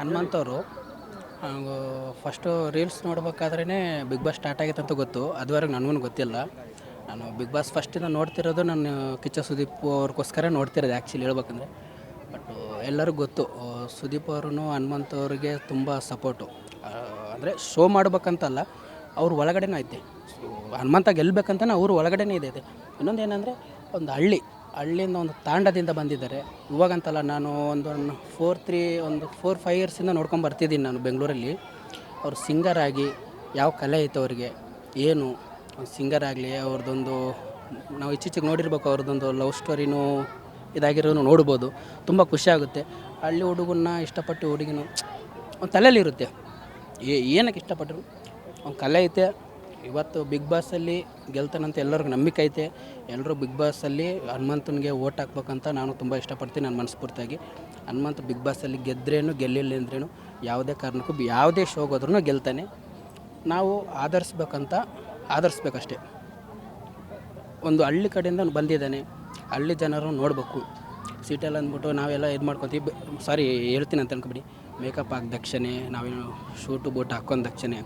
ಹನುಮಂತವರು first reels ನೋಡ್ಬೇಕಾದ್ರೇ Bigg Boss start ಆಗೈತೆ ಅಂತ ಗೊತ್ತು. ಅದುವರೆಗೆ ನನಗೂ ಗೊತ್ತಿಲ್ಲ. ನಾನು ಬಿಗ್ ಬಾಸ್ ಫಸ್ಟಿಂದ ನೋಡ್ತಿರೋದು ನಾನು ಕಿಚ್ಚ ಸುದೀಪ್ ಅವ್ರಿಗೋಸ್ಕರ ನೋಡ್ತಿರೋದು ಆ್ಯಕ್ಚುಲಿ ಹೇಳ್ಬೇಕಂದ್ರೆ. ಬಟ್ಟು ಎಲ್ಲರಿಗೂ ಗೊತ್ತು ಸುದೀಪ್ ಅವರು ಹನುಮಂತವ್ರಿಗೆ ತುಂಬ ಸಪೋರ್ಟು. ಅಂದರೆ ಶೋ ಮಾಡ್ಬೇಕಂತಲ್ಲ, ಅವ್ರ ಒಳಗಡೆನೂ ಐತೆ. ಸೊ ಹನುಮಂತ ಗೆಲ್ಲಬೇಕಂತಲೇ ಅವ್ರ ಒಳಗಡೆನೇ ಇದೆ. ಇನ್ನೊಂದು ಏನಂದರೆ ಒಂದು ಹಳ್ಳಿಯಿಂದ ಒಂದು ತಾಂಡದಿಂದ ಬಂದಿದ್ದಾರೆ. ಇವಾಗಂತಲ್ಲ, ನಾನು ಒಂದು 4-5 ಇಯರ್ಸಿಂದ ನೋಡ್ಕೊಂಡು ಬರ್ತಿದ್ದೀನಿ ನಾನು ಬೆಂಗಳೂರಲ್ಲಿ. ಅವ್ರು ಸಿಂಗರ್ ಆಗಿ ಯಾವ ಕಲೆ ಐತೆ ಅವ್ರಿಗೆ, ಏನು ಸಿಂಗರ್ ಆಗಲಿ, ಅವ್ರದ್ದೊಂದು ನಾವು ಇತ್ತೀಚೆಗೆ ನೋಡಿರ್ಬೇಕು, ಅವ್ರದ್ದೊಂದು ಲವ್ ಸ್ಟೋರಿನೂ ಇದಾಗಿರೋನು ನೋಡ್ಬೋದು. ತುಂಬ ಖುಷಿಯಾಗುತ್ತೆ. ಹಳ್ಳಿ ಹುಡುಗನ್ನ ಇಷ್ಟಪಟ್ಟು ಹುಡುಗಿನೂ ಒಂದು ತಲೆಯಲ್ಲಿರುತ್ತೆ, ಏನಕ್ಕೆ ಇಷ್ಟಪಟ್ಟರು ಅವ್ನ ಕಲೆ ಐತೆ. ಇವತ್ತು ಬಿಗ್ ಬಾಸಲ್ಲಿ ಗೆಲ್ತಾನಂತ ಎಲ್ಲರಿಗೂ ನಂಬಿಕೆ ಐತೆ. ಎಲ್ಲರೂ ಬಿಗ್ ಬಾಸಲ್ಲಿ ಹನುಮಂತನಿಗೆ ಓಟ್ ಹಾಕ್ಬೇಕಂತ ನಾನು ತುಂಬ ಇಷ್ಟಪಡ್ತೀನಿ. ನನ್ನ ಮನಸ್ಫೂರ್ತಿಯಾಗಿ ಹನುಮಂತ ಬಿಗ್ ಬಾಸಲ್ಲಿ ಗೆದ್ರೇನು ಗೆಲ್ಲಿಲ್ಲ ಅಂದ್ರೇನು ಯಾವುದೇ ಕಾರಣಕ್ಕೂ ಯಾವುದೇ ಶೋಗೆ ಹೋದ್ರೂ ಗೆಲ್ತಾನೆ. ನಾವು ಆದರಿಸ್ಬೇಕಷ್ಟೇ. ಒಂದು ಹಳ್ಳಿ ಕಡೆಯಿಂದ ಬಂದಿದ್ದಾನೆ, ಹಳ್ಳಿ ಜನರು ನೋಡಬೇಕು. ಸಿಟಿಯಲ್ಲಿ ಅಂದ್ಬಿಟ್ಟು ನಾವೆಲ್ಲ ಇದು ಮಾಡ್ಕೊತೀವಿ. ಸಾರಿ ಹೇಳ್ತೀನಿ ಅಂತ ಅನ್ಕೊಬಿಡಿ, ಮೇಕಪ್ ಹಾಕಿ ದಕ್ಷಿಣೆ, ನಾವೇನು ಶೂಟು ಬೂಟ್ ಹಾಕ್ಕೊಂಡು ದಕ್ಷಿಣೆ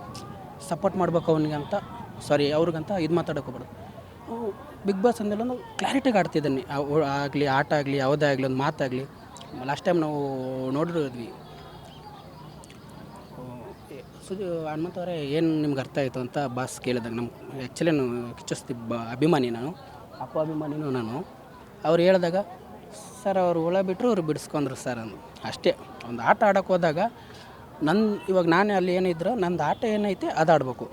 ಸಪೋರ್ಟ್ ಮಾಡ್ಬೇಕು ಅವನಿಗೆ ಅಂತ, ಸಾರಿ ಅವ್ರಿಗಂತ ಇದು ಮಾತಾಡೋಕೋಗ್ಬಿಡೋದು. ಬಿಗ್ ಬಾಸ್ ಅಂದೆಲ್ಲ ಒಂದು ಕ್ಲಾರಿಟಿಗೆ ಆಡ್ತಿದ್ದಾನೆ. ಆಗಲಿ ಆಟ ಆಗಲಿ ಯಾವುದೇ ಆಗಲಿ ಒಂದು ಮಾತಾಗಲಿ. ಲಾಸ್ಟ್ ಟೈಮ್ ನಾವು ನೋಡಿದ್ವಿ. ಹನುಮಂತವರೇ ಏನು ನಿಮ್ಗೆ ಅರ್ಥ ಆಯಿತು ಅಂತ ಬಾಸ್ ಕೇಳಿದಾಗ, ನಮ್ಮ ಆ್ಯಕ್ಚುಲಿ ನಾನು ಕಿಚ್ಚಸ್ತಿ ಅಭಿಮಾನಿ, ನಾನು ಅಭಿಮಾನಿನೂ ನಾನು. ಅವ್ರು ಹೇಳಿದಾಗ ಸರ್ ಅವ್ರು ಹುಳ ಬಿಟ್ಟರು ಅವ್ರು ಬಿಡಿಸ್ಕೊಂಡ್ರು ಸರ್ ಅಂದು. ಅಷ್ಟೇ. ಒಂದು ಆಟ ಆಡೋಕ್ಕೆ ಹೋದಾಗ ಇವಾಗ ನಾನೇ ಅಲ್ಲಿ ಏನಿದ್ರು ನಂದು ಆಟ ಏನೈತೆ ಅದು ಆಡಬೇಕು.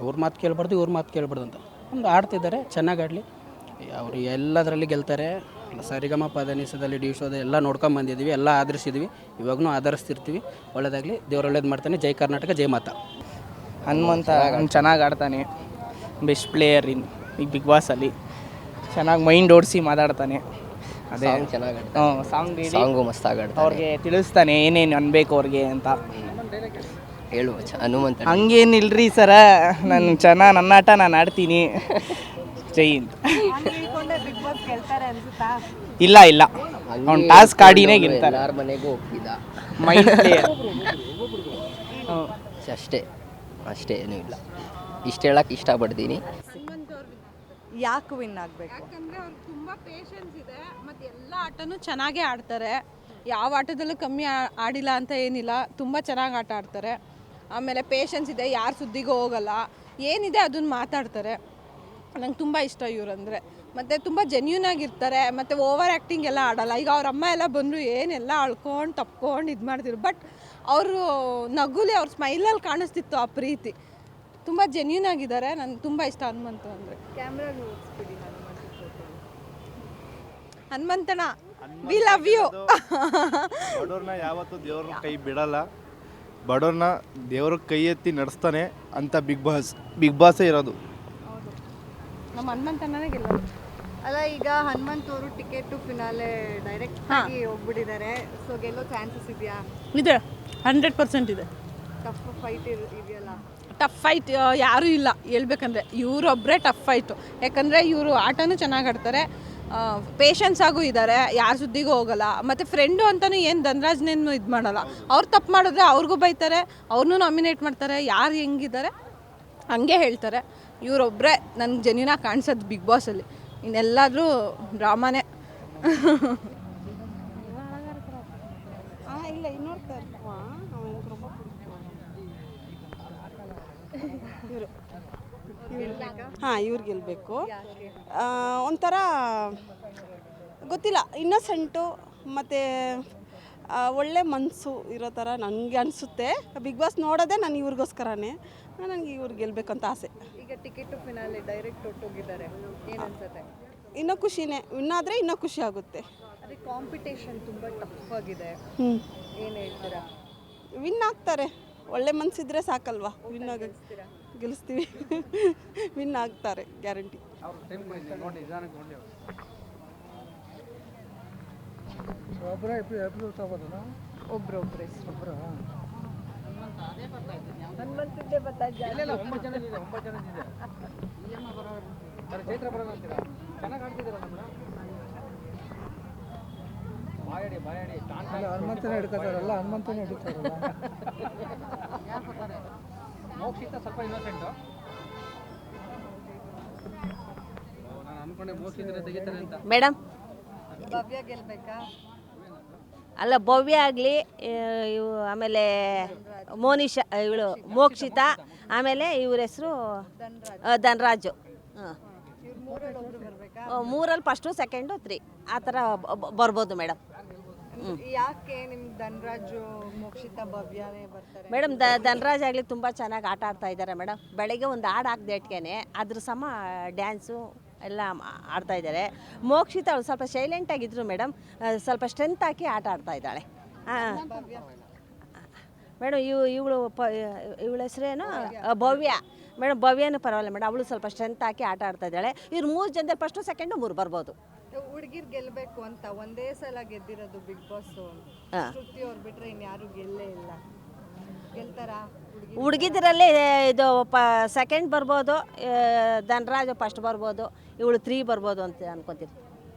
ಅವ್ರ ಮಾತು ಕೇಳ್ಬಾರ್ದು, ಇವ್ರ ಮಾತು ಕೇಳ್ಬಾರ್ದು ಅಂತ ಒಂದು ಆಡ್ತಿದ್ದಾರೆ. ಚೆನ್ನಾಗಿ ಆಡಲಿ, ಅವರು ಎಲ್ಲದರಲ್ಲಿ ಗೆಲ್ತಾರೆ. ಸರಿಗಮ ಪದನಿಸದಲ್ಲಿ ಡಿ ಶೋದ ಎಲ್ಲ ನೋಡ್ಕೊಂಬಂದಿದ್ದೀವಿ, ಎಲ್ಲ ಆಧರಿಸಿದ್ವಿ, ಇವಾಗೂ ಆಧರಿಸ್ತಿರ್ತೀವಿ. ಒಳ್ಳೆಯದಾಗಲಿ, ದೇವ್ರು ಒಳ್ಳೇದು ಮಾಡ್ತಾನೆ. ಜೈ ಕರ್ನಾಟಕ, ಜೈ ಮಾತಾ. ಹನುಮಂತ ಚೆನ್ನಾಗಿ ಆಡ್ತಾನೆ, ಬೆಸ್ಟ್ ಪ್ಲೇಯರ್ ಈ ಬಿಗ್ ಬಾಸಲ್ಲಿ. ಚೆನ್ನಾಗಿ ಮೈಂಡ್ ಓಡಿಸಿ ಮಾತಾಡ್ತಾನೆ. ಅದೇ ಚೆನ್ನಾಗಿ ಸಾಂಗು ಮಸ್ತಾಗಿ ಅವ್ರಿಗೆ ತಿಳಿಸ್ತಾನೆ ಏನೇನು ಅನ್ಬೇಕು ಅವ್ರಿಗೆ ಅಂತ. ಹೇಳುವ ಹನುಮಂತ ಹಂಗೇನಿಲ್ರಿ ಸರ, ನಾನು ನನ್ನ ಆಟ ನಾನು ಆಡ್ತೀನಿ. ಜೈ ಅಂತ. ಇಲ್ಲ ಅವ್ನು ಟಾಸ್ಕ್ ಆಡಿನೇ ಗೆಲ್ತಾರೆ. ಯಾರ ಮನೆಗೂ ಹೋಗ್ತಿದ್ದ ಮೈಂಡ್ ಪ್ಲೇಯರ್ ಅಷ್ಟೇ ಏನೂ ಇಲ್ಲ. ಇಷ್ಟು ಹೇಳಕ್ಕೆ ಇಷ್ಟಪಡ್ತೀನಿ. ಯಾಕೆ ವಿನ್ ಆಗಬೇಕು? ಯಾಕಂದರೆ ಅವ್ರಿಗೆ ತುಂಬ ಪೇಷನ್ಸ್ ಇದೆ, ಮತ್ತು ಎಲ್ಲ ಆಟನೂ ಚೆನ್ನಾಗೇ ಆಡ್ತಾರೆ. ಯಾವ ಆಟದಲ್ಲೂ ಕಮ್ಮಿ ಆಡಿಲ್ಲ ಅಂತ ಏನಿಲ್ಲ, ತುಂಬ ಚೆನ್ನಾಗಿ ಆಟ ಆಡ್ತಾರೆ. ಆಮೇಲೆ ಪೇಷನ್ಸ್ ಇದೆ, ಯಾರ ಸುದ್ದಿಗೂ ಹೋಗಲ್ಲ, ಏನಿದೆ ಅದನ್ನು ಮಾತಾಡ್ತಾರೆ. ನಂಗೆ ತುಂಬ ಇಷ್ಟ ಇವರಂದರೆ. ಮತ್ತು ತುಂಬ ಜೆನ್ಯೂನ್ ಆಗಿರ್ತಾರೆ, ಮತ್ತು ಓವರ್ ಆ್ಯಕ್ಟಿಂಗ್ ಎಲ್ಲ ಆಡಲ್ಲ. ಈಗ ಅವ್ರ ಅಮ್ಮ ಎಲ್ಲ ಬಂದರು ಏನೆಲ್ಲ ಅಳ್ಕೊಂಡು ತಪ್ಕೊಂಡು ಇದು ಮಾಡ್ತಿದ್ರು, ಬಟ್ ಅವರು ನಗುಲಿ ಅವ್ರ ಸ್ಮೈಲಲ್ಲಿ ಕಾಣಿಸ್ತಿತ್ತು ಆ ಪ್ರೀತಿ. ತುಂಬ ಜೆನ್ಯೂನ್ ಆಗಿದ್ದಾರೆ. ನನಗೆ ತುಂಬ ಇಷ್ಟ ಹನುಮಂತ ಅಂದರೆ. ಕ್ಯಾಮ್ರಾ ನೋಡಿಸ್ಬಿಡಿ ಹನುಮಂತನ ವಿ ಲವ್ ಯು. ಬಡವ್ರನ್ನ ಯಾವತ್ತೂ ದೇವ್ರ ಕೈ ಬಿಡಲ್ಲ, ಬಡವ್ರನ್ನ ದೇವ್ರ ಕೈ ಎತ್ತಿ ನಡೆಸ್ತಾನೆ ಅಂತ ಬಿಗ್ ಬಾಸೇ ಇರೋದು. ನಮ್ಮ ಹನುಮಂತನೇ ಗೆಲ್ಲೋದು. ಅಲ್ಲ, ಈಗ ಹನುಮಂತ್ ಅವರು ಟಿಕೆಟ್ ಫಿನಾಲೆ ಡೈರೆಕ್ಟ್ ಆಗಿ ಹೋಗ್ಬಿಟ್ಟಿದ್ದಾರೆ. ಸೊ ಗೆಲ್ಲೋ ಚಾನ್ಸಸ್ ಇದೆಯಾ? ಇದೆ, 100% ಇದೆ. ಟಫ್ ಫೈಟ್ ಇದೆಯಲ್ಲ. ಟಫ್ ಫೈಟ್ ಯಾರೂ ಇಲ್ಲ ಹೇಳ್ಬೇಕಂದ್ರೆ, ಇವರೊಬ್ಬರೇ ಟಫ್ ಫೈಟು. ಯಾಕಂದರೆ ಇವರು ಆಟನೂ ಚೆನ್ನಾಗಿ ಆಡ್ತಾರೆ, ಪೇಷನ್ಸ್ ಆಗೂ ಇದ್ದಾರೆ, ಯಾರ ಸುದ್ದಿಗೂ ಹೋಗಲ್ಲ. ಮತ್ತು ಫ್ರೆಂಡು ಅಂತಲೂ ಏನು ಧನರಾಜ್ನೇನು ಇದು ಮಾಡಲ್ಲ. ಅವ್ರು ತಪ್ಪು ಮಾಡಿದ್ರೆ ಅವ್ರಿಗೂ ಬೈತಾರೆ, ಅವ್ರನ್ನೂ ನಾಮಿನೇಟ್ ಮಾಡ್ತಾರೆ. ಯಾರು ಹೆಂಗಿದ್ದಾರೆ ಹಂಗೆ ಹೇಳ್ತಾರೆ. ಇವರೊಬ್ಬರೇ ನನಗೆ ಜೆನ್ಯೂನಾಗಿ ಕಾಣಿಸೋದು ಬಿಗ್ ಬಾಸಲ್ಲಿ. ಇನ್ನೆಲ್ಲಾದರೂ ಡ್ರಾಮಾನೇ. ಇಲ್ಲ ಇನ್ನೋಡ್ತಾರೆ ಇವ್ರು ಗೆಲ್ಲಬೇಕು. ಒಂಥರ ಗೊತ್ತಿಲ್ಲ, ಇನ್ನೋಸೆಂಟು ಮತ್ತು ಒಳ್ಳೆ ಮನಸ್ಸು ಇರೋ ಥರ ನನಗೆ ಅನಿಸುತ್ತೆ. ಬಿಗ್ ಬಾಸ್ ನೋಡೋದೇ ನಾನು ಇವ್ರಿಗೋಸ್ಕರನೇ. ನನಗೆ ಇವ್ರು ಗೆಲ್ಲಬೇಕಂತ ಆಸೆ. ಈಗ ಟಿಕೆಟ್ ಫಿನಾಲೆ ಡೈರೆಕ್ಟ್ ಹೊಟ್ಟೋಗಿದ್ದಾರೆ, ಏನು ಅನ್ಸುತ್ತೆ? ಇನ್ನೂ ಖುಷಿನೇ, ವಿನ್ನಾದರೆ ಇನ್ನೂ ಖುಷಿ ಆಗುತ್ತೆ. ಅದೇ ಕಾಂಪಿಟೇಷನ್ ತುಂಬ ಟಫ್ ಆಗಿದೆ, ಏನು ಹೇಳ್ತೀರಾ? ವಿನ್ ಆಗ್ತಾರೆ, ಒಳ್ಳೆ ಮನಸ್ಸಿದ್ರೆ ಸಾಕಲ್ವಾ. ವಿನ್ ಆಗ ಗೆಲ್ಲಿಸ್ತೀವಿ. ವಿನ್ ಆಗ್ತಾರೆ ಗ್ಯಾರಂಟಿ. ಒಬ್ರೊಬ್ರೆ ಹನುಮಂತನೇ ಹಿಡ್ಕೋತಾರಲ್ಲ ಹನುಮಂತನೇ ಹಿಡಿತಾರಲ್ಲ. ಮೋಕ್ಷಿತ ಸ್ವಲ್ಪ ಇನ್ನೋಸೆಂಟು. ನಾನು ಅನ್ಕೊಂಡೆ ಮೋಕ್ಷಿತನೇ ತೆಗಿತಾರೆ ಅಂತ. ಮೇಡಮ್ ಭವ್ಯ ಗೆಲ್ಬೇಕಾ? ಅಲ್ಲ, ಭವ್ಯ ಆಗಲಿ, ಇವು ಆಮೇಲೆ ಮೋನಿಶಾ, ಇವಳು ಮೋಕ್ಷಿತ, ಆಮೇಲೆ ಇವ್ರ ಹೆಸರು ಧನರಾಜು. ಹಾಂ, ಇವ್ರು ಮೂರಲ್ಲಿ ಒಬ್ರು ಬರ್ಬೇಕಾ? ಮೂರಲ್ಲಿ ಫಸ್ಟು ಸೆಕೆಂಡು 3 ಆ ಥರ ಬರ್ಬೋದು ಮೇಡಮ್. ಯಾಕೆ ನಿಮ್ಗೆ ಧನರಾಜು, ಮೋಕ್ಷಿತಾ, ಭವ್ಯನೇ ಬರ್ತಾರೆ? ಮೇಡಮ್ ಧನರಾಜ್ ಆಗಲಿ ತುಂಬ ಚೆನ್ನಾಗಿ ಆಟ ಆಡ್ತಾ ಇದ್ದಾರೆ ಮೇಡಮ್. ಬೆಳಗ್ಗೆ ಒಂದು ಹಾಡು ಹಾಕ್ದೇಟ್ಗೆ ಅದ್ರ ಸಮ ಡ್ಯಾನ್ಸು ಎಲ್ಲ ಆಡ್ತಾ ಇದ್ದಾರೆ. ಮೋಕ್ಷಿತ ಅವಳು ಸ್ವಲ್ಪ ಸೈಲೆಂಟಾಗಿದ್ರು ಮೇಡಮ್, ಸ್ವಲ್ಪ ಸ್ಟ್ರೆಂತ್ ಹಾಕಿ ಆಟ ಆಡ್ತಾ ಇದ್ದಾಳೆ. ಹಾಂ ಮೇಡಮ್, ಇವಳ ಹೆಸರೇನು ಭವ್ಯ ಮೇಡಮ್. ಭವ್ಯನೂ ಪರವಾಗಿಲ್ಲ ಮೇಡಮ್, ಅವಳು ಸ್ವಲ್ಪ ಸ್ಟ್ರೆಂತ್ ಹಾಕಿ ಆಟ ಆಡ್ತಾ ಇದ್ದಾಳೆ. ಇವ್ರು 3 ಜನದಲ್ಲಿ ಫಸ್ಟು ಸೆಕೆಂಡು 3 ಬರ್ಬೋದು. ಹುಡುಗಿರ್ ಗೆಲ್ಬೇಕು ಅಂತ ಒಂದೇ ಸಲ ಗೆದ್ದಿರೋದು ಬಿಗ್ ಬಾಸ್. ಶ್ರುತಿ ಅವ್ರು ಬಿಟ್ರೆ ಇನ್ಯಾರು ಗೆಲ್ಲೇ ಇಲ್ಲ. ಗೆಲ್ತಾರಾ ಹುಡುಗಿದ್ರಲ್ಲಿ? ಇದು ಸೆಕೆಂಡ್ ಬರ್ಬೋದು, ಧನರಾಜ್ ಫಸ್ಟ್ ಬರ್ಬೋದು, ಇವಳು 3 ಬರ್ಬೋದು ಅಂತ ಅನ್ಕೊತೀರಿ.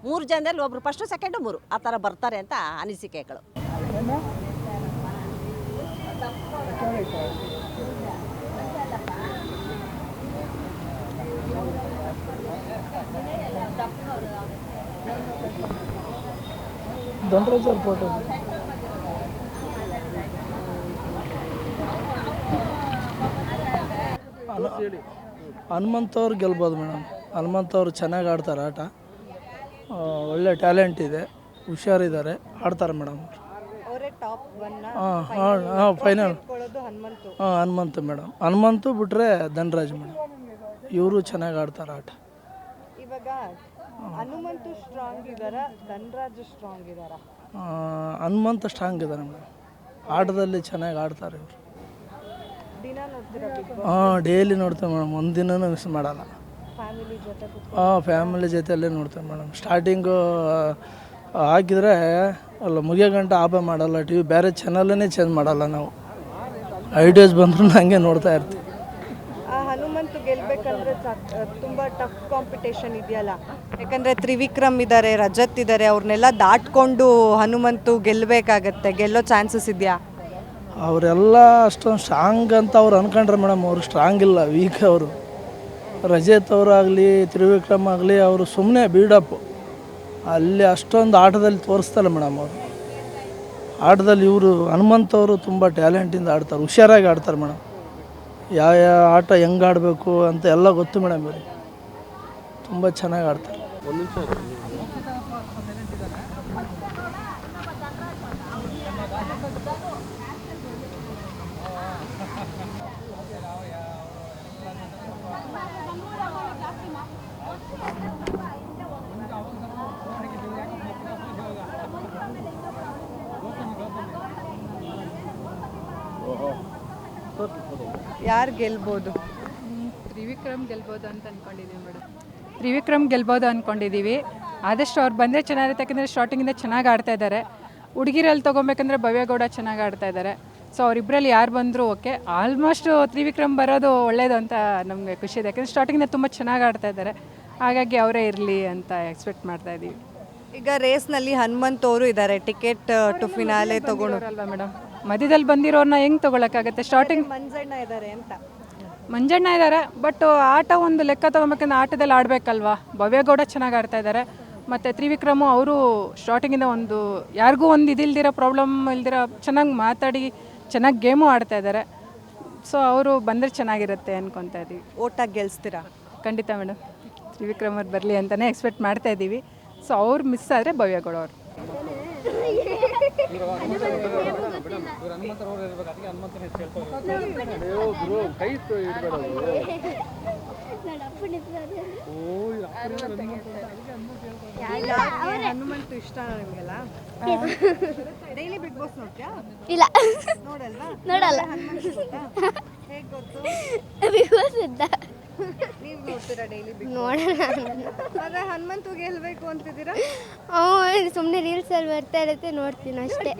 3 ಜನದಲ್ಲಿ ಒಬ್ರು ಫಸ್ಟು ಸೆಕೆಂಡು 3 ಆ ಥರ ಬರ್ತಾರೆ ಅಂತ ಅನಿಸಿಕೆಗಳು. ಧನರಾಜ್ ಅವ್ರ ಫೋಟೋ ಹನುಮಂತವ್ರು ಗೆಲ್ಬೋದು ಮೇಡಮ್. ಹನುಮಂತವ್ರು ಚೆನ್ನಾಗಿ ಆಡ್ತಾರೆ ಆಟ, ಒಳ್ಳೆ ಟ್ಯಾಲೆಂಟ್ ಇದೆ, ಹುಷಾರಿದ್ದಾರೆ, ಆಡ್ತಾರೆ ಮೇಡಮ್. ಅವರೇ ಟಾಪ್ 1. ಹಾಂ ಫೈನಲ್. ಹನುಮಂತು. ಹನುಮಂತು ಮೇಡಮ್. ಹನುಮಂತು ಬಿಟ್ಟರೆ ಧನರಾಜ್ ಮೇಡಮ್. ಇವರು ಚೆನ್ನಾಗಿ ಆಡ್ತಾರೆ ಆಟ. ಇವಾಗ ಹನುಮಂತು ಸ್ಟ್ರಾಂಗ್ ಇದಾರ, ಧನರಾಜು ಸ್ಟ್ರಾಂಗ್ ಇದಾರ? ಹನುಮಂತ ಸ್ಟ್ರಾಂಗ್ ಇದ್ದಾರೆ ಮೇಡಮ್. ಆಟದಲ್ಲಿ ಚೆನ್ನಾಗಿ ಆಡ್ತಾರೆ ಇವರು. ದಿನ ನೋಡ್ತೀರಾ ಬಿಗ್ ಬಾಸ್? ಹಾಂ, ಡೈಲಿ ನೋಡ್ತೇವೆ ಮೇಡಮ್, ಒಂದಿನನೂ ಮಿಸ್ ಮಾಡಲ್ಲ. ಫ್ಯಾಮಿಲಿ ಜೊತೆ ಫ್ಯಾಮಿಲಿ ಜೊತೆಯಲ್ಲೇ ನೋಡ್ತೇವೆ ಮೇಡಮ್. ಸ್ಟಾರ್ಟಿಂಗು ಹಾಕಿದರೆ ಅಲ್ಲ ಮುಗಿಯೋ ಗಂಟೆ ಆಫೇ ಮಾಡಲ್ಲ TV, ಬೇರೆ ಚಾನಲನ್ನೇ ಚೇಂಜ್ ಮಾಡಲ್ಲ ನಾವು. ಐಡಿಯಾಸ್ ಬಂದರೂ ಹಂಗೆ ನೋಡ್ತಾ ಇರ್ತೀವಿ. ಆ ಹನುಮಂತು ಗೆಲ್ಬೇಕಂದ್ರೆ ತುಂಬಾ ಟಫ್ ಕಾಂಪಿಟೇಷನ್ ಇದೆಯಲ್ಲ, ಯಾಕಂದ್ರೆ ತ್ರಿವಿಕ್ರಮ್ ಇದ್ದಾರೆ, ರಜತ್ ಇದ್ದಾರೆ, ಅವ್ರನ್ನೆಲ್ಲ ದಾಟ್ಕೊಂಡು ಹನುಮಂತು ಗೆಲ್ಲಬೇಕಾಗತ್ತೆ. ಗೆಲ್ಲೋ ಚಾನ್ಸಸ್ ಇದೆಯಾ? ಅವರೆಲ್ಲ ಅಷ್ಟೊಂದು ಸ್ಟ್ರಾಂಗ್ ಅಂತ ಅವ್ರು ಅನ್ಕೊಂಡ್ರೆ ಮೇಡಮ್, ಅವರು ಸ್ಟ್ರಾಂಗ್ ಇಲ್ಲ, ವೀಕ್ ಅವರು. ರಜತ್ ಅವರಾಗಲಿ ತ್ರಿವಿಕ್ರಮ್ ಆಗಲಿ ಅವರು ಸುಮ್ಮನೆ ಬೀಡಪ್ಪು. ಅಲ್ಲಿ ಅಷ್ಟೊಂದು ಆಟದಲ್ಲಿ ತೋರಿಸ್ತಾರೆ ಮೇಡಮ್ ಅವರು. ಆಟದಲ್ಲಿ ಇವರು ಹನುಮಂತವರು ತುಂಬ ಟ್ಯಾಲೆಂಟಿಂದ ಆಡ್ತಾರೆ, ಹುಷಾರಾಗಿ ಆಡ್ತಾರೆ ಮೇಡಮ್. ಯಾವ ಆಟ ಹೆಂಗೆ ಆಡಬೇಕು ಅಂತ ಎಲ್ಲ ಗೊತ್ತು ಮೇಡಮ್ ಇವರು. ತುಂಬ ಚೆನ್ನಾಗಿ ಆಡ್ತಾರೆ. ಯಾರು ಗೆಲ್ಬೋದು? ತ್ರಿವಿಕ್ರಮ್ ಗೆಲ್ಬೋದು ಅಂತ ಅಂದ್ಕೊಂಡಿದ್ದೀವಿ ಮೇಡಮ್. ತ್ರಿವಿಕ್ರಮ್ ಗೆಲ್ಬೋದು ಅಂದ್ಕೊಂಡಿದ್ದೀವಿ. ಆದಷ್ಟು ಅವ್ರು ಬಂದರೆ ಚೆನ್ನಾಗಿರುತ್ತೆ, ಯಾಕಂದರೆ ಸ್ಟಾರ್ಟಿಂಗಿಂದ ಚೆನ್ನಾಗಿ ಆಡ್ತಾ ಇದ್ದಾರೆ. ಹುಡುಗಿರಲ್ಲಿ ತೊಗೊಬೇಕಂದ್ರೆ ಭವ್ಯಗೌಡ ಚೆನ್ನಾಗಿ ಆಡ್ತಾ ಇದ್ದಾರೆ. ಸೊ ಅವರಿಬ್ಬರಲ್ಲಿ ಯಾರು ಬಂದರೂ ಓಕೆ. ಆಲ್ಮೋಸ್ಟ್ ತ್ರಿವಿಕ್ರಮ್ ಬರೋದು ಒಳ್ಳೆಯದು ಅಂತ ನಮಗೆ ಖುಷಿ ಇದೆ, ಯಾಕಂದರೆ ಸ್ಟಾರ್ಟಿಂಗಿಂದ ತುಂಬ ಚೆನ್ನಾಗಿ ಆಡ್ತಾ ಇದ್ದಾರೆ. ಹಾಗಾಗಿ ಅವರೇ ಇರಲಿ ಅಂತ ಎಕ್ಸ್ಪೆಕ್ಟ್ ಮಾಡ್ತಾ ಇದ್ದೀವಿ. ಈಗ ರೇಸ್ನಲ್ಲಿ ಹನುಮಂತ್ ಅವರು ಇದ್ದಾರೆ, ಟಿಕೆಟ್ ಟು ಫಿನಾಲೆ ತಗೊಂಡಲ್ವಾ ಮೇಡಮ್. ಮಧ್ಯದಲ್ಲಿ ಬಂದಿರೋರನ್ನ ಹೆಂಗೆ ತೊಗೊಳಕ್ಕಾಗತ್ತೆ? ಸ್ಟಾರ್ಟಿಂಗ್ ಮಂಜಣ್ಣ ಇದ್ದಾರೆ ಅಂತ. ಮಂಜಣ್ಣ ಇದ್ದಾರೆ, ಬಟ್ ಆಟ ಒಂದು ಲೆಕ್ಕ ತೊಗೊಬೇಕಂದ್ರೆ ಆಟದಲ್ಲಿ ಆಡಬೇಕಲ್ವಾ. ಭವ್ಯಗೌಡ ಚೆನ್ನಾಗಿ ಆಡ್ತಾ ಇದ್ದಾರೆ, ಮತ್ತು ತ್ರಿವಿಕ್ರಮು ಅವರು ಸ್ಟಾರ್ಟಿಂಗಿಂದ ಒಂದು ಯಾರಿಗೂ ಒಂದು ಇದಿಲ್ದಿರೋ ಪ್ರಾಬ್ಲಮ್ ಇಲ್ದಿರೋ ಚೆನ್ನಾಗಿ ಮಾತಾಡಿ ಚೆನ್ನಾಗಿ ಗೇಮು ಆಡ್ತಾ ಇದ್ದಾರೆ. ಸೊ ಅವರು ಬಂದರೆ ಚೆನ್ನಾಗಿರುತ್ತೆ ಅನ್ಕೊತಾ ಇದ್ದೀವಿ. ಓಟಾಗಿ ಗೆಲ್ಲಿಸ್ತೀರಾ? ಖಂಡಿತ ಮೇಡಮ್, ತ್ರಿವಿಕ್ರಮ್ ಅವ್ರು ಬರಲಿ ಅಂತಲೇ ಎಕ್ಸ್ಪೆಕ್ಟ್ ಮಾಡ್ತಾ ಇದ್ದೀವಿ. ಸೊ ಅವ್ರು ಮಿಸ್ ಆದರೆ ಭವ್ಯಗೌಡ ಅವರು. ಹನುಮಂತು ಇಷ್ಟ ನಿಮಗೆಲ್ಲ? ಡೈಲಿ ಬಿಗ್ ಬಾಸ್ ನೋಡ್ತೀಯಾ? ಇಲ್ಲ, ನೋಡಲ್ವಾ? ನೋಡಲ್ಲ. ಹೇಗೆ ಗೊತ್ತು? ಬಿಗ್ ಬಾಸ್ ಇದ್ದ ನೀವು ನೋಡ್ತೀರಾ ಡೈಲಿ ಬಿಗ್ ನೋಡೋಣ. ಆದರೆ ಹನುಮಂತು ಗೆಲ್ಬೇಕು ಅಂತಿದ್ದೀರಾ? ಸುಮ್ಮನೆ ರೀಲ್ಸಲ್ಲಿ ಬರ್ತಾ ಇರುತ್ತೆ, ನೋಡ್ತೀನಿ ಅಷ್ಟೇ.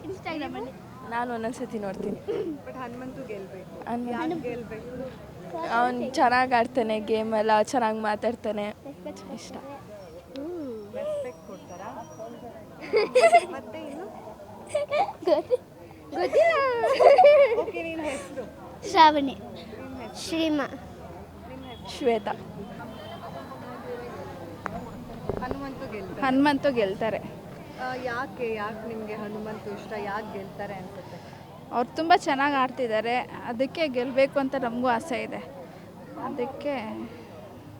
ಇನ್ಸ್ಟಾಗ್ರಾಮಲ್ಲಿ ನಾನು ಒಂದೊಂದ್ಸತಿ ನೋಡ್ತೀನಿ. ಬಟ್ ಹನುಮಂತು ಗೆಲ್ಬೇಕು. ಯಾರು ಗೆಲ್ಬೇಕು? ಅವ್ನು ಚೆನ್ನಾಗಿ ಆಡ್ತಾನೆ, ಗೇಮ್ ಎಲ್ಲ ಚೆನ್ನಾಗಿ ಮಾತಾಡ್ತಾನೆ, ಇಷ್ಟ. ರೆಸ್ಪೆಕ್ಟ್ ಕೊಡ್ತಾರಾ? ಮತ್ತೆ ಇನ್ನು ಗೊತ್ತಿಲ್ಲ. ಓಕೆ, ನಿನ್ನ ಹೆಸರು? ಶ್ರಾವಣಿ. ಶ್ರೀಮಾ. ಶ್ವೇತಾ. ಹನುಮಂತು ಗೆಲ್ತಾರೆ. ಗೆಲ್ತಾರೆ. ಯಾಕೆ ನಿಮಗೆ ಹನುಮಂತು ಇಷ್ಟ? ಯಾಕೆ ಗೆಲ್ತಾರೆ ಅನ್ಸುತ್ತೆ? ಅವ್ರು ತುಂಬ ಚೆನ್ನಾಗಿ ಆಡ್ತಿದ್ದಾರೆ, ಅದಕ್ಕೆ ಗೆಲ್ಲಬೇಕು ಅಂತ ನಮಗೂ ಆಸೆ ಇದೆ. ಅದಕ್ಕೆ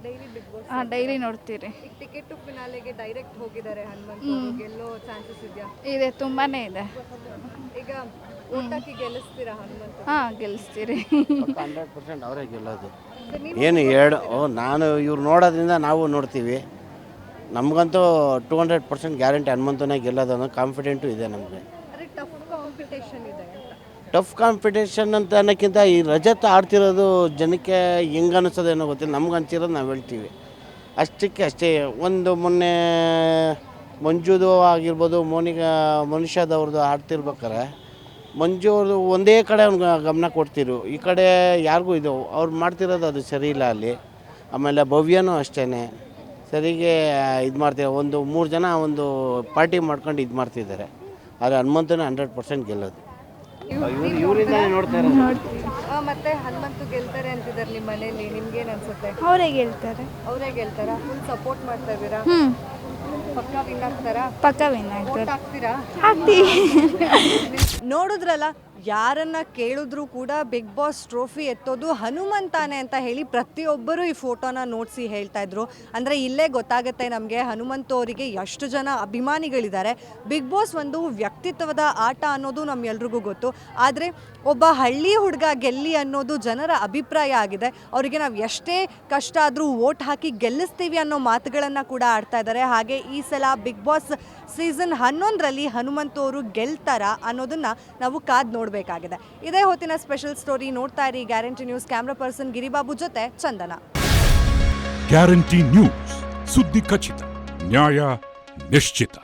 ಡೈಲಿ ಬಿಗ್ ಬಾಸ್ ಡೈಲಿ ನೋಡ್ತೀರಿ. ಈಗ ಟಿಕೆಟ್ ಟು ಫಿನಾಲೆಗೆ ಡೈರೆಕ್ಟ್ ಹೋಗಿದ್ದಾರೆ ಹನುಮಂತು. ಗೆಲ್ಲೋ ಚಾನ್ಸಸ್ ಇದೆಯಾ? ಇದೆ, ತುಂಬಾ ಇದೆ. ಈಗ ಓಟ್ ಹಾಕಿ ಗೆಲ್ಲಿಸ್ತೀರಾ ಹನುಮಂತು? ಹಾಂ, ಗೆಲ್ಲಿಸ್ತೀರಿ. 100% ಅವರೇ ಗೆಲ್ಲೋದು. ಏನು ನಾನು ಇವ್ರು ನೋಡೋದ್ರಿಂದ ನಾವು ನೋಡ್ತೀವಿ. ನಮಗಂತೂ 200% ಗ್ಯಾರಂಟಿ ಹನುಮಂತನೇ ಗೆಲ್ಲೋದು ಅನ್ನೋ ಕಾನ್ಫಿಡೆಂಟು ಇದೆ ನಮಗೆ. ಟಫ್ ಕಾಂಪಿಟೇಷನ್ ಇದೆ ಅಂತ. ಟಫ್ ಕಾಂಪಿಟೇಷನ್ ಅಂತ ಅನ್ನೋಕ್ಕಿಂತ ಈ ರಜತ್ ಆಡ್ತಿರೋದು ಜನಕ್ಕೆ ಹೆಂಗೆ ಅನ್ನಿಸೋದೇನೋ ಗೊತ್ತಿಲ್ಲ. ನಮ್ಗೆ ಅನ್ಸಿರೋದು ನಾವು ಹೇಳ್ತೀವಿ ಅಷ್ಟಕ್ಕೆ ಅಷ್ಟೇ. ಒಂದು ಮೊನ್ನೆ ಮಂಜುದು ಆಗಿರ್ಬೋದು, ಮನುಷ್ಯದವ್ರದ್ದು ಆಡ್ತಿರ್ಬೇಕಾರೆ ಮಂಜು ಅವ್ರದ್ದು ಒಂದೇ ಕಡೆ ಅವ್ನಿಗೆ ಗಮನ ಕೊಡ್ತಿರು, ಈ ಕಡೆ ಯಾರಿಗೂ ಇದು ಅವ್ರು ಮಾಡ್ತಿರೋದು ಅದು ಸರಿ ಇಲ್ಲ ಅಲ್ಲಿ. ಆಮೇಲೆ ಭವ್ಯನೂ ಅಷ್ಟೇ ಸರಿಗೆ ಇದು ಮಾಡ್ತಾರೆ. ಒಂದು 3 ಜನ ಒಂದು ಪಾರ್ಟಿ ಮಾಡ್ಕೊಂಡು ಇದು ಮಾಡ್ತಿದ್ದಾರೆ. ಆದರೆ ಹನುಮಂತನೇ 100% ಗೆಲ್ಲೋದು. ಇವರಿಂದನೇ ನೋಡ್ತಾ ಇರೋದು. ಮತ್ತೆ ಹನುಮಂತು ಗೆಲ್ತಾರೆ ಅಂತಿದ್ದಾರೆ ನಿಮ್ಮ ಮನೇಲಿ, ನಿಮ್ಗೇನು ಅನ್ಸುತ್ತೆ? ಅವರೇ ಗೆಲ್ತಾರೆ. ಅವರೇ ಗೆಲ್ತಾರಾ? ಫುಲ್ ಸಪೋರ್ಟ್ ಮಾಡ್ತಾ ಇದ್ದೀರಾ? ಪಕ್ಕ ವಿನ್ ಆಗ್ತಾರಾ? ಪಕ್ಕ ವಿನ್ ವೋಟ್ ಹಾಕ್ತೀರಾ? ನೋಡಿದ್ರಲ್ಲ, ಯಾರನ್ನ ಕೇಳಿದ್ರು ಕೂಡ ಬಿಗ್ ಬಾಸ್ ಟ್ರೋಫಿ ಎತ್ತೋದು ಹನುಮಂತಾನೆ ಅಂತ ಹೇಳಿ ಪ್ರತಿಯೊಬ್ಬರು ಈ ಫೋಟೋನ ನೋಡಿಸಿ ಹೇಳ್ತಾ ಇದ್ರು. ಅಂದರೆ ಇಲ್ಲೇ ಗೊತ್ತಾಗುತ್ತೆ ನಮಗೆ ಹನುಮಂತು ಅವರಿಗೆ ಎಷ್ಟು ಜನ ಅಭಿಮಾನಿಗಳಿದ್ದಾರೆ. ಬಿಗ್ ಬಾಸ್ ಒಂದು ವ್ಯಕ್ತಿತ್ವದ ಆಟ ಅನ್ನೋದು ನಮ್ಮೆಲ್ರಿಗೂ ಗೊತ್ತು. ಆದರೆ ಒಬ್ಬ ಹಳ್ಳಿ ಹುಡುಗ ಗೆಲ್ಲಿ ಅನ್ನೋದು ಜನರ ಅಭಿಪ್ರಾಯ ಆಗಿದೆ. ಅವರಿಗೆ ನಾವು ಎಷ್ಟೇ ಕಷ್ಟ ಆದರೂ ವೋಟ್ ಹಾಕಿ ಗೆಲ್ಲಿಸ್ತೀವಿ ಅನ್ನೋ ಮಾತುಗಳನ್ನು ಕೂಡ ಆಡ್ತಾ ಇದ್ದಾರೆ. ಹಾಗೆ ಈ ಸಲ ಬಿಗ್ ಬಾಸ್ ಸೀಸನ್ 11ರಲ್ಲಿ ಹನುಮಂತು ಅವರು ಗೆಲ್ತಾರಾ ಅನ್ನೋದನ್ನು ನಾವು ಕಾದು ನೋಡಬೇಕಾಗಿದೆ. ಇದೇ ಹೊತ್ತಿನ ಸ್ಪೆಷಲ್ ಸ್ಟೋರಿ. ನೋಡ್ತಾ ಇರಿ guarantee news. Camera person Giribabu ಜೊತೆ ಚಂದನ. ಗ್ಯಾರಂಟಿ ನ್ಯೂಸ್, ಸುದ್ದಿ ಖಚಿತ, ನ್ಯಾಯ ನಿಶ್ಚಿತ.